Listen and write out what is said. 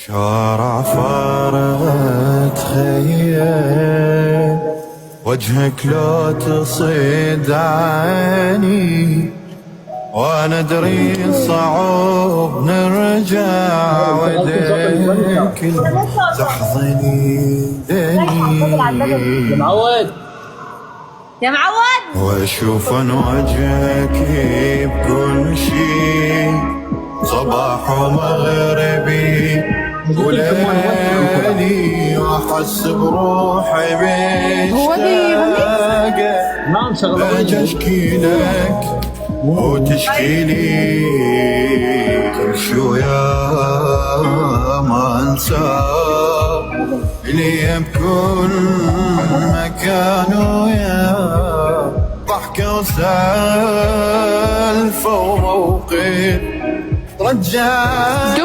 شارع فارت خيل وجهك لو تصيد عيني وانا ادري صعب نرجع وديك تحضني دني يا معود واشوف ان وجهك بكل شي صباح ومغربي وليلي واحس بروحي مشتاقة اجي اشكي لك وتشكي لي كل شوية ما انسى اللي بكل مكان ويا ضحكة وسالفة وموقف رجعني